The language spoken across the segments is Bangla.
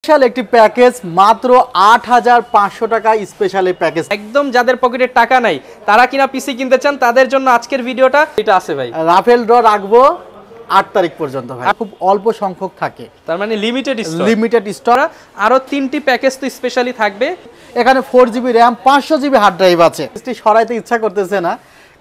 স্পেশাল একটি প্যাকেজ মাত্র ৮৫০০ টাকা স্পেশাল এই প্যাকেজ। একদম যাদের পকেটে টাকা নাই তারা কিনা পিসি কিনতে চান তাদের জন্য আজকের ভিডিওটা এটা আছে ভাই। রাফেল ড্র রাখবো ৮ তারিখ পর্যন্ত ভাই, খুব অল্প সংখ্যক থাকে, তার মানে লিমিটেড স্টক। আরো 3টি প্যাকেজ তো স্পেশালি থাকবে। এখানে 4GB RAM 500GB hard drive আছে। সরাইতে ইচ্ছা করতেছে না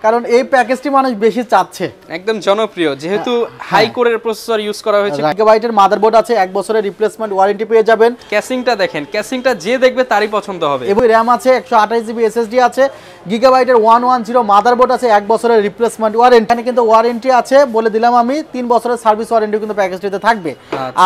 কারণ এই প্যাকেজটি মানুষ বেশি চাচ্ছে, একদম জনপ্রিয় যেহেতু হাই কোরের প্রসেসর ইউজ করা হয়েছে। গিগাবাইটের মাদারবোর্ড আছে, 1 বছরের রিপ্লেসমেন্ট ওয়ারেন্টি পেয়ে যাবেন। ক্যাসিংটা দেখেন, ক্যাসিংটা যে দেখবে তারই পছন্দ হবে। এবং RAM আছে, 128GB SSD আছে, গিগাবাইটের 110 মাদারবোর্ড আছে, 1 বছরের রিপ্লেসমেন্ট ওয়ারেন্টি। এখানে কিন্তু ওয়ারেন্টি আছে বলে দিলাম আমি, 3 বছরের সার্ভিস ওয়ারেন্টি কিন্তু প্যাকেজটিতে থাকবে।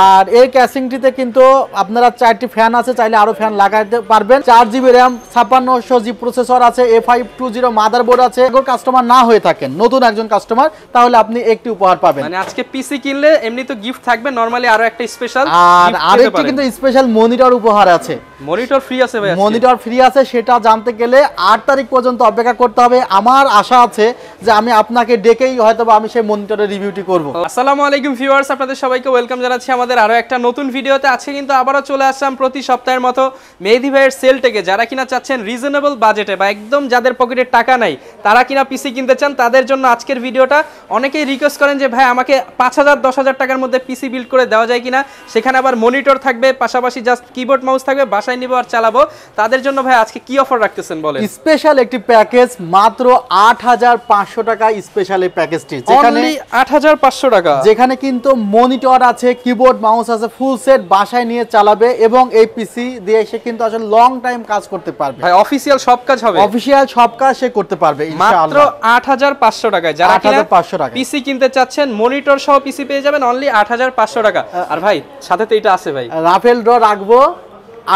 আর এই ক্যাসিংটিতে কিন্তু আপনারা 4টি ফ্যান আছে, চাইলে আরো ফ্যান লাগাতে পারবেন। 4GB RAM 5600G প্রসেসর আছে, A520 মাদারবোর্ড আছে। কাস্টমার না হয়ে থাকেন, নতুন একজন কাস্টমার, তাহলে আপনি একটি উপহার পাবেন। মানে আজকে পিসি কিনলে এমনি তো গিফট থাকবে, নরমালি আরো একটা স্পেশাল আর আরেকটি কিন্তু স্পেশাল মনিটর উপহার আছে। মনিটর ফ্রি আছে ভাই, মনিটর ফ্রি আছে। সেটা জানতে গেলে 8 তারিখ পর্যন্ত অপেক্ষা করতে হবে। আমার আশা আছে যে আমি আপনাকে ডেকেই হয়তো আমি সেই মনিটরের রিভিউটি করব। আসসালামু আলাইকুম ভিউয়ার্স, আপনাদের সবাইকে ওয়েলকাম জানাচ্ছি আমাদের আরো একটা নতুন ভিডিওতে। আজকে কিন্তু আবারও চলে আসলাম প্রতি সপ্তাহের মতো মেহেদি ভাইয়ের সেল থেকে। যারা কিনা চাচ্ছেন রিজনেবল বাজেটে বা একদম যাদের পকেটে টাকা নাই তারা কিনা পিসি কিনতে চান তাদের জন্য আজকের ভিডিওটা। অনেকেই রিকোয়েস্ট করেন যে ভাই আমাকে 5000 10,000 টাকার মধ্যে পিসি বিল্ড করে দেওয়া যায় কিনা, সেখানে আবার মনিটর থাকবে, পাশাপাশি জাস্ট কিবোর্ড মাউস থাকবে, বাসায় নিব আর চালাবো। তাদের জন্য ভাই আজকে কি অফার রাখতেছেন বলেন? স্পেশাল একটি প্যাকেজ মাত্র ৮৫০০ টাকা স্পেশাল এই প্যাকেজটি, যেখানে ৮৫০০ টাকা, যেখানে কিন্তু মনিটর আছে, কিবোর্ড মাউস আছে, ফুল সেট বাসায় নিয়ে চালাবে এবং এই পিসি দিয়ে সে কিন্তু আসলে লং টাইম কাজ করতে পারবে। ভাই অফিশিয়াল সব কাজ হবে, অফিশিয়াল সব কাজ সে করতে পারবে মাত্র ৮৫০০ টাকায়। যারা ৮৫০০ টাকা পিসি কিনতে চাচ্ছেন মনিটর সহ পিসি পেয়ে যাবেন অনলি ৮৫০০ টাকা। আর ভাই সাথে তো এটা আছে ভাই, রাফেল ড্র রাখবো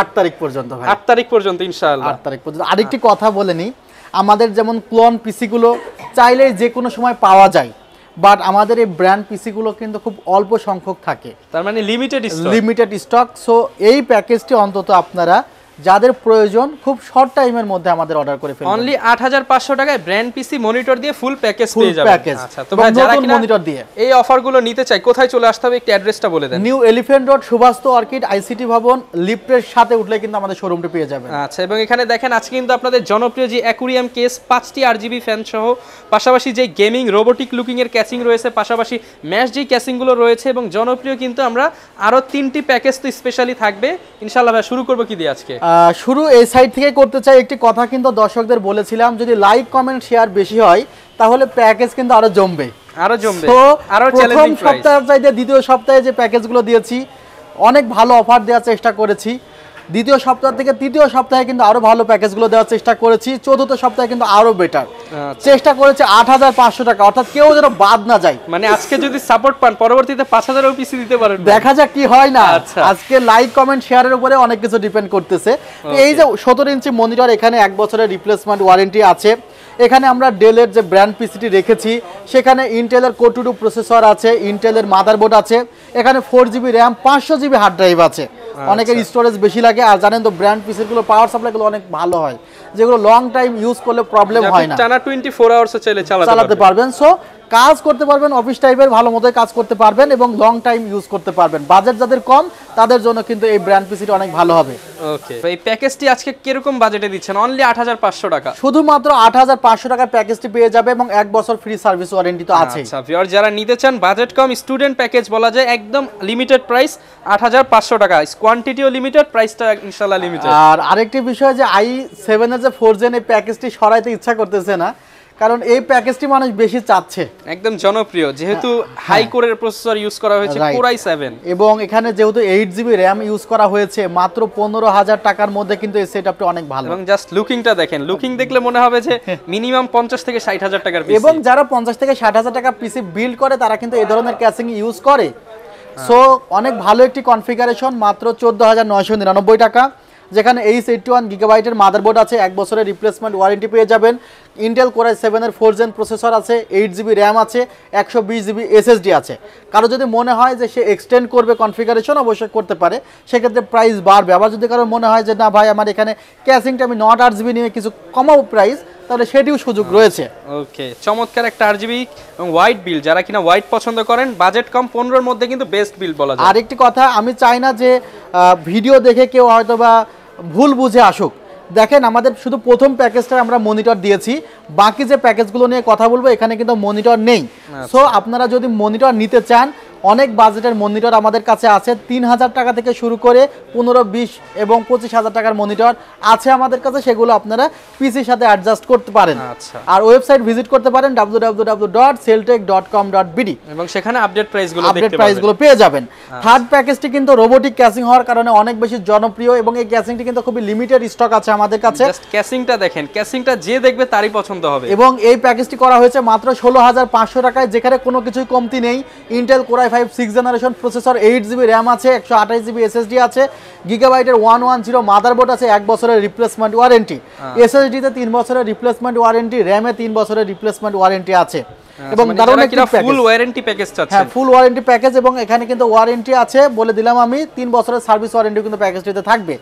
8 তারিখ পর্যন্ত ভাই, 8 তারিখ পর্যন্ত ইনশাআল্লাহ। 8 তারিখ পর্যন্ত। আরেকটি কথা বলে নি, আমাদের যেমন ক্লোন পিসি গুলো চাইলেই যে কোনো সময় পাওয়া যায়, বাট আমাদের এই ব্র্যান্ড পিসি গুলো কিন্তু খুব অল্প সংখ্যক থাকে, তার মানে লিমিটেড স্টক। সো এই প্যাকেজটি অন্তত আপনারা যাদের প্রয়োজন খুব শর্ট টাইমের মধ্যে আমাদের অর্ডার করে ফেলুন। অনলি ৮৫০০ টাকায় ব্র্যান্ড পিসি মনিটর দিয়ে ফুল প্যাকেজ পেয়ে যাবেন। আচ্ছা, তো ভাই যারা কিনা মনিটর দিয়ে এই অফারগুলো নিতে চাই কোথায় চলে আসতে হবে একটু অ্যাড্রেসটা বলে দেন। New elephant road, Suvastu orchid ICT Bhaban, লিফটের সাথে উঠলে কিন্তু আমাদের শোরুমটি পেয়ে যাবেন। আচ্ছা, এবং এখানে দেখেন আজকে কিন্তু আপনাদের জনপ্রিয় যে অ্যাকুরিয়াম কেস, 5টি RGB ফ্যান সহ, পাশাপাশি যে গেমিং রোবোটিক লুকিং এর ক্যাচিং রয়েছে, পাশাপাশি ম্যাশ যে ক্যাচিংগুলো রয়েছে, এবং জনপ্রিয় কিন্তু আমরা আরো 3টি প্যাকেজ তো স্পেশালি থাকবে ইনশাআল্লাহ। ভাই শুরু করব কি দিয়ে আজকে? শুরু এই সাইড থেকে করতে চাই। একটি কথা কিন্তু দর্শকদের বলেছিলাম, যদি লাইক কমেন্ট শেয়ার বেশি হয় তাহলে প্যাকেজ কিন্তু আরো জমবে। তো আরো প্রথম সপ্তাহের চাইতে দ্বিতীয় সপ্তাহে যে প্যাকেজগুলো দিয়েছি অনেক ভালো অফার দেওয়ার চেষ্টা করেছি। দ্বিতীয় সপ্তাহ থেকে তৃতীয় সপ্তাহে কিন্তু আরো ভালো প্যাকেজগুলো দেওয়ার চেষ্টা করেছি। চতুর্থ সপ্তাহে কিন্তু আরো বেটার চেষ্টা করেছি। ৮৫০০ টাকা, অর্থাৎ কেউ যেন বাদ না যায়। মানে আজকে যদি সাপোর্ট পান পরবর্তীতে ৫০০০ পিসি দিতে পারেন, দেখা যাক কি হয় না। আজকে লাইক কমেন্ট শেয়ারের উপরে অনেক কিছু ডিপেন্ড করতেছে। এই যে 17 ইঞ্চি মনিটর, এখানে 1 বছরের রিপ্লেসমেন্ট ওয়ারেন্টি আছে। এখানে আমরা ডেলের যে ব্র্যান্ড পিসিটি রেখেছি, সেখানে ইন্টেলের কোর 2 প্রসেসর আছে, ইন্টেলের মাদারবোর্ড আছে, এখানে 4GB RAM 500GB hard drive আছে। অনেকের স্টোরেজ বেশি লাগে, আর জানেন তো ব্র্যান্ড পিসিগুলো পাওয়ার সাপ্লাইগুলো অনেক ভালো হয়, যেগুলো লং টাইম ইউজ করলে প্রবলেম হয় না, টানা 24 আওয়ার্স চালাতে পারবেন। সো কাজ করতে পারবেন, অফিস টাইপের ভালো মতোই কাজ করতে পারবেন এবং লং টাইম ইউজ করতে পারবেন। বাজেট যাদের কম তাদের জন্য কিন্তু এই ব্র্যান্ড পিসিটি অনেক ভালো হবে। ওকে, তো এই প্যাকেজটি আজকে কিরকম বাজেটে দিচ্ছেন? অনলি ৮৫০০ টাকা, শুধুমাত্র ৮৫০০ টাকার প্যাকেজটি পেয়ে যাবে এবং 1 বছর ফ্রি সার্ভিস ওয়ারেন্টি তো আছে। আচ্ছা ভিউয়ার, যারা নিতে চান বাজেট কম স্টুডেন্ট প্যাকেজ বলা যায়, একদম লিমিটেড প্রাইস ৮৫০০ টাকা, কোয়ান্টিটিও লিমিটেড, প্রাইসটা ইনশাআল্লাহ লিমিটেড। আর আরেকটি বিষয় যে i7 এর যে 4 জেন এই প্যাকেজটি সরাইতে ইচ্ছা করতেছে না কারণ এই প্যাকেজটি মানুষ বেশি চাচ্ছে, একদম জনপ্রিয় যেহেতু হাই কোরের প্রসেসর ইউজ করা হয়েছে, Core i7, এবং এখানে যেহেতু 8GB RAM ইউজ করা হয়েছে, মাত্র ১৫,০০০ টাকার মধ্যে কিন্তু এই সেটআপটি অনেক ভালো। এবং জাস্ট লুকিংটা দেখেন, লুকিং দেখলে মনে হবে যে মিনিমাম ৫০ থেকে ৬০,০০০ টাকার পিসি। এবং যারা ৫০ থেকে ৬০,০০০ টাকা পিসি বিল্ড করে তারা কিন্তু এই ধরনের ক্যাচিং ইউজ করে। সো অনেক ভালো একটি কনফিগারেশন, মাত্র ১৪,৯৯৯ টাকা, যেখানে H81 গিগাবাইটের মাদারবোর্ড আছে, 1 বছরের রিপ্লেসমেন্ট ওয়ারেন্টি পেয়ে যাবেন। ইন্টেল কোর i7 এর 4 জেন প্রসেসর আছে, 8GB RAM আছে, 120GB SSD আছে। কারো যদি মনে হয় যে সে এক্সটেন্ড করবে কনফিগারেশন, অবশ্যই করতে পারে, সেক্ষেত্রে প্রাইস বাড়বে। আবার যদি কারো মনে হয় যে না ভাই আমার এখানে ক্যাসিংটা আমি নট 8GB নিয়ে কিছু কমাবো প্রাইস, তাহলে সেটিও সুযোগ রয়েছে। ওকে, চমৎকার একটা আরজিবি এবং হোয়াইট বিল, যারা কিনা হোয়াইট পছন্দ করেন, বাজেট কম 15 এর মধ্যে কিন্তু বেস্ট বিল বলা যায়। আরেকটি কথা, আমি চাই না যে ভিডিও দেখে কেউ হয়তোবা ভুল বুঝে আসুক। দেখেন, আমাদের শুধু প্রথম প্যাকেজটা আমরা মনিটর দিয়েছি, বাকি যে প্যাকেজগুলো নিয়ে কথা বলবো এখানে কিন্তু মনিটর নেই। সো আপনারা যদি মনিটর নিতে চান, অনেক বাজেটের মনিটর আমাদের কাছে আছে। 3000 টাকা থেকে শুরু করে 15, 20 এবং 25,000 টাকার মনিটর আছে আমাদের কাছে, সেগুলো আপনারা পিসির সাথে অ্যাডজাস্ট করতে পারেন। আর ওয়েবসাইট ভিজিট করতে পারেন www.celltech.com.bd এবং সেখানে আপডেট প্রাইসগুলো পেয়ে যাবেন। থার্ড প্যাকেজটি কিন্তু রোবোটিক ক্যাসিং হওয়ার কারণে অনেক বেশি জনপ্রিয় এবং এই ক্যাসিংটি কিন্তু খুবই লিমিটেড স্টক আছে আমাদের কাছে। জাস্ট ক্যাসিংটা দেখেন, ক্যাসিংটা যে দেখবে তারই পছন্দ হবে। এবং এই প্যাকেজটি করা হয়েছে মাত্র 16,500 টাকায়, যেখানে কোনো কিছুই কমতি নেই। Intel core i5 6th generation processor, 8GB RAM আছে, 128GB SSD আছে, গিগাবাইটের 110 মাদারবোর্ড আছে, 1 বছরের রিপ্লেসমেন্ট ওয়ারেন্টি, SSD তে 3 বছরের রিপ্লেসমেন্ট ওয়ারেন্টি, র্যামে 3 বছরের রিপ্লেসমেন্ট ওয়ারেন্টি আছে। এবং দারুণ একটা ফুল ওয়ারেন্টি প্যাকেজ আছে। হ্যাঁ, ফুল ওয়ারেন্টি প্যাকেজ, এবং এখানে কিন্তু ওয়ারেন্টি আছে বলে দিলাম আমি, 3 বছরের সার্ভিস ওয়ারেন্টি কিন্তু প্যাকেজটিতে থাকবে।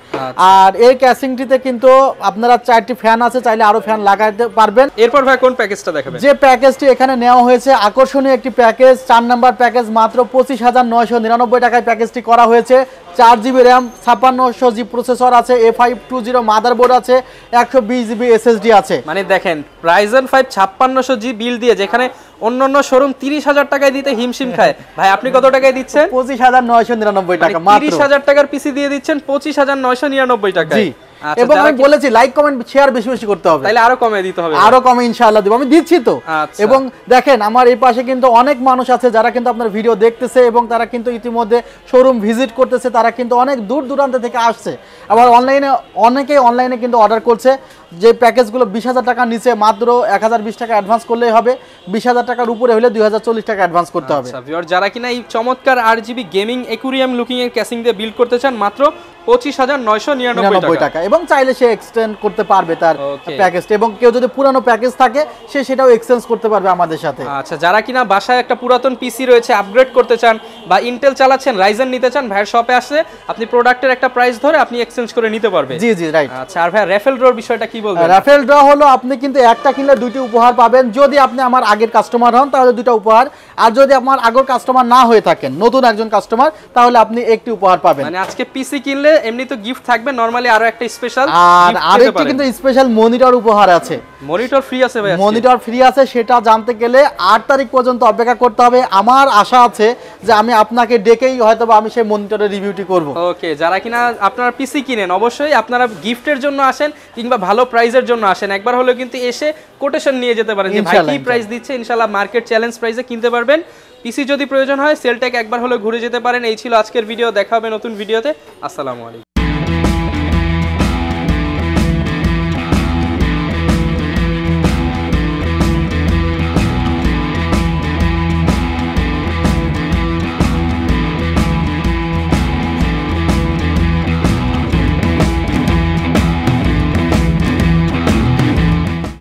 আর এই ক্যাসিংটিতে কিন্তু আপনারা 4টি ফ্যান আছে, চাইলে আরো ফ্যান লাগাতে পারবেন। এরপর ভাই কোন প্যাকেজটা দেখাবেন? যে প্যাকেজটি এখানে নেওয়া হয়েছে আকর্ষণীয় একটি প্যাকেজ, 4 নাম্বার প্যাকেজ, মাত্র 25,999 টাকায় প্যাকেজটি করা হয়েছে। 4GB র্যাম, 5600G প্রসেসর আছে, A520 মাদারবোর্ড আছে, 120GB SSD আছে। মানে দেখেন, Ryzen 5 5600G বিল দিয়ে যেখানে অন্যান্য শোরুম 30,000 টাকায় দিতে হিমশিম খায়, ভাই আপনি কত টাকায় দিচ্ছেন? 25,999 টাকা মাত্র। 30,000 টাকার পিসি দিয়ে দিচ্ছেন 25,999 টাকায়। এবং আমি বলেছি লাইক কমেন্ট শেয়ার বেশি বেশি করতে হবে, তাহলে আরো কমে দিতে হবে। আরো কমে ইনশাআল্লাহ দেব, আমি দিচ্ছি তো। এবং দেখেন, আমার এই পাশে কিন্তু অনেক মানুষ আছে যারা কিন্তু আপনার ভিডিও দেখতেছে এবং তারা কিন্তু ইতিমধ্যে শোরুম ভিজিট করতেছে, তারা কিন্তু অনেক দূর দূরান্ত থেকে আসছে। আবার অনেকেই অনলাইনে কিন্তু অর্ডার করছে। যে প্যাকেজগুলো 20,000 টাকার নিচে মাত্র 1020 টাকা অ্যাডভান্স করলেই হবে, 20,000 টাকার উপরে হলে 2040 টাকা অ্যাডভান্স করতে হবে। যারা কিনা এই চমৎকার আরজিবি গেমিং অ্যাকুরিয়াম লুকিং এর ক্যাসিং দিয়ে বিল্ড করতে চান, মাত্র 25,999 টাকা, এবং চাইলে সে এক্সটেন্ড করতে পারবে তার প্যাকেজটা, এবং কেউ যদি পুরানো প্যাকেজ থাকে সে সেটাও এক্সচেঞ্জ করতে পারবে আমাদের সাথে। আচ্ছা, যারা কিনা বাসায় একটা পুরাতন পিসি রয়েছে, আপগ্রেড করতে চান বা ইন্টেল চালাচ্ছেন, রাইজেন নিতে চান, ভাইয়ের শপে আসলে আপনি প্রোডাক্টের একটা প্রাইস ধরে আপনি এক্সচেঞ্জ করে নিতে পারবেন। জি জি, রাইট। আচ্ছা, আর ভাই রাফেল ড্রর বিষয়টা কি বলবেন? রাফেল ড্র হলো আপনি কিন্তু একটা কিনলে 2টি উপহার পাবেন। যদি আপনি আমার আগের কাস্টমার হন তাহলে 2টা উপহার, আর যদি আমার আগের কাস্টমার না হয়ে থাকেন, নতুন একজন কাস্টমার, তাহলে আপনি একটি উপহার পাবেন। মানে আজকে পিসি কিনলে এমনি তো গিফট থাকবে, নরমালি আরো একটা স্পেশাল, আর আরেকটি কিন্তু স্পেশাল মনিটর উপহার আছে। মনিটর ফ্রি আছে ভাই? মনিটর ফ্রি আছে, সেটা জানতে গেলে 8 তারিখ পর্যন্ত অপেক্ষা করতে হবে। আমার আশা আছে যে আমি আপনাকে ডেকেই হয়তো আমি সেই মনিটরের রিভিউটি করব। ওকে, যারা কিনা আপনারা পিসি কিনেন, অবশ্যই আপনারা গিফটের জন্য আসেন কিংবা ভালো প্রাইজের জন্য আসেন, একবার হলো কিন্তু এসে কোটেশন নিয়ে যেতে পারেন যে ভাই কি প্রাইস দিচ্ছে, ইনশাআল্লাহ মার্কেট চ্যালেঞ্জ প্রাইসে কিনতে পারবেন। পিসি যদি প্রয়োজন হয় সেলটেক একবার হলো ঘুরে যেতে পারেন। এই ছিল আজকের ভিডিও, দেখা হবে নতুন ভিডিওতে। আসসালামু আলাইকুম।